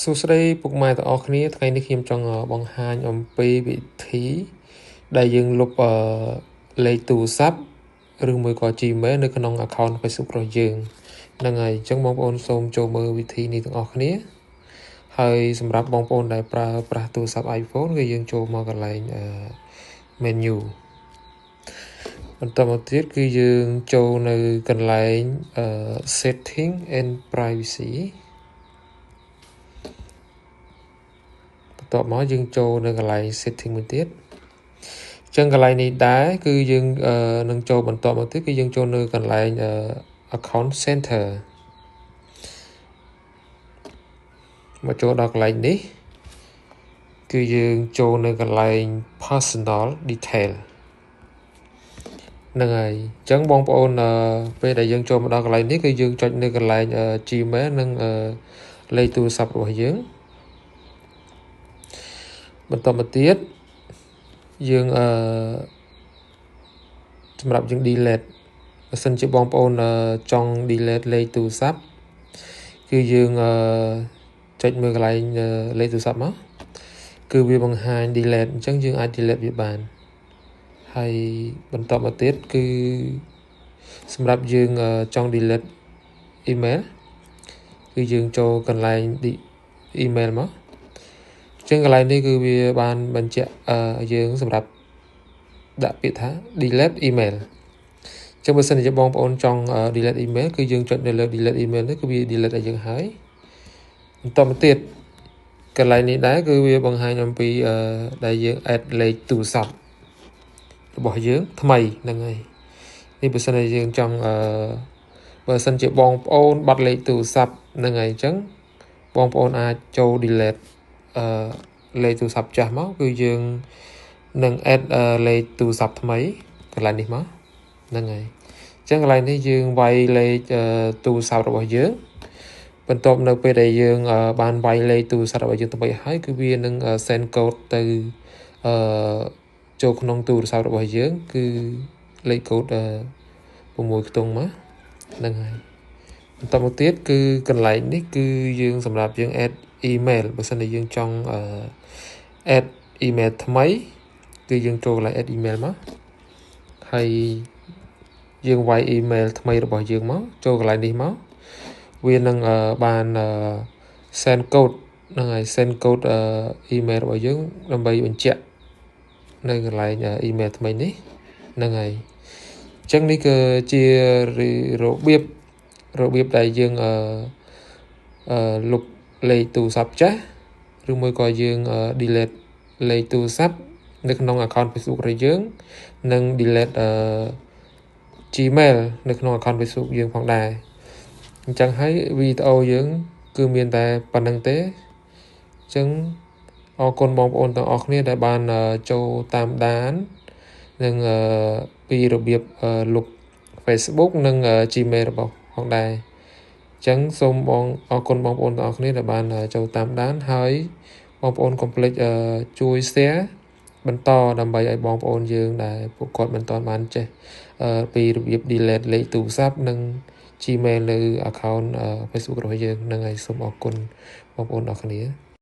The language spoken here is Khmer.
សួស្តីពុកម៉ែទាំងអស់គ្នាថ្ងៃនេះខ្ញុំចង់បង្ហាញអំពីវិធីដែលយើងលុបលេខទូរស័ព្ទឬមួយក៏ Gmail នៅក្នុង account Facebook របស់យើងហ្នឹងហើយអញ្ចឹងបងប្អូនសូមចូលមើលវិធីនេះទាំងអស់គ្នាហើយសម្រាប់បងប្អូនដែលប្រើប្រាស់ទូរស័ព្ទ iPhone គឺយើងចូលមកកន្លែងmenu បន្តមកទៀតគឺយើងចូលនៅកន្លែងsetting and privacy បន្ទាប់មកយើងចូលនៅកន្លែង setting មួយទៀតអញ្ចឹងកន្លែងនេះដែរគឺយើងនឹងចូលបន្តមកទៀតគឺយើងចូលនៅកន្លែងaccount center មកចូលដល់កន្លែងនេះគឺយើងចូលនៅកន្លែង personal detail ហ្នឹងហើយអញ្ចឹងបងប្អូនពេលដែលយើងចូលមកដល់កន្លែងនេះគឺយើងចុចនៅកន្លែង Gmail និងលេខទូរស័ព្ទរបស់យើងបន្តមកទៀតយើងសម្រាប់យើង delete បើសិនជាបងប្អូនចង់ delete លេខទូរស័ព្ទគឺយើងចុចមើលកន្លែងលេខទូរស័ព្ទមកគឺវាបង្ហាញ delete អញ្ចឹងយើងអាច delete វាបានហើយបន្តមកទៀតគឺសម្រាប់យើងចង់ delete email គឺយើងចូលកន្លែង email មកអញ្ចឹងកន្លែងនេះគឺវាបានបញ្ជាក់យើងសម្រាប់ដាក់ពាក្យថា delete email អញ្ចឹងបើសិនជាបងប្អូនចង់ delete email គឺយើងចុចនៅលើ delete email នេះគឺវា delete ឲ្យយើងហើយបន្តមកទៀតកន្លែងនេះដែរគឺវាបង្ហាញអំពីដែលយើង add លេខទូរស័ព្ទរបស់យើងថ្មីហ្នឹងហើយនេះបើសិនជាយើងចង់បើសិនជាបងប្អូនបាត់លេខទូរស័ព្ទហ្នឹងហើយអញ្ចឹងបងប្អូនអាចចូល delete លេខទូរស័ព្ទចាស់មកគឺយើងនឹង add លេខទូរស័ព្ទថ្មីកន្លែងនេះមកហ្នឹងហើយអញ្ចឹងកន្លែងនេះយើងវាយលេខទូរស័ព្ទរបស់យើងបន្ទាប់នៅពេលដែលយើងបានវាយលេខទូរស័ព្ទរបស់យើងទៅហើយគឺវានឹង send code ទៅចូលក្នុងទូរស័ព្ទរបស់យើងគឺលេខកូដ6ខ្ទង់មកហ្នឹងហើយបន្តមកទៀតគឺកន្លែងនេះគឺយើងសម្រាប់យើង add email បើសិនជាយើងចង់ add email ថ្មីគឺយើងចូលកន្លែង add email មកហើយយើងវាយ email ថ្មីរបស់យើងមកចូលកន្លែងនេះមកវានឹងបាន send code ហ្នឹងហើយ send code email របស់យើងដើម្បីបញ្ជាក់នៅកន្លែង email ថ្មីនេះហ្នឹងហើយអញ្ចឹងនេះគឺជារបៀបដែលយើងលុបលេខទូរស័ព្ទចាស់ឬមួយក៏យើង delete លេខទូរស័ព្ទនៅក្នុង account Facebook របស់យើងនិង delete Gmail នៅក្នុង account Facebook យើងផងដែរអញ្ចឹងហើយវីដេអូយើងគឺមានតែប៉ុណ្្នឹងទេអញ្ចឹងអរគុណបងប្អូនទាំងអស់គ្នាដែលបានចូលតាមដាននិងពីរបៀបលុប Facebook និង Gmail របស់ផងដែរអញ្ចឹងសូមអរគុណបងប្អូនទាំងអស់គ្នាដែលបានចូលតាមដានហើយបងប្អូនកុំភ្លេចជួយ share បន្តដើម្បីឲ្យបងប្អូនយើងដែលពួកគាត់មិនទាន់បានចេះពីរបៀប delete លេខទូរស័ព្ទនិង Gmail នៅ account Facebook របស់យើងនឹងឲ្យសូមអរគុណបងប្អូនអរគ្នា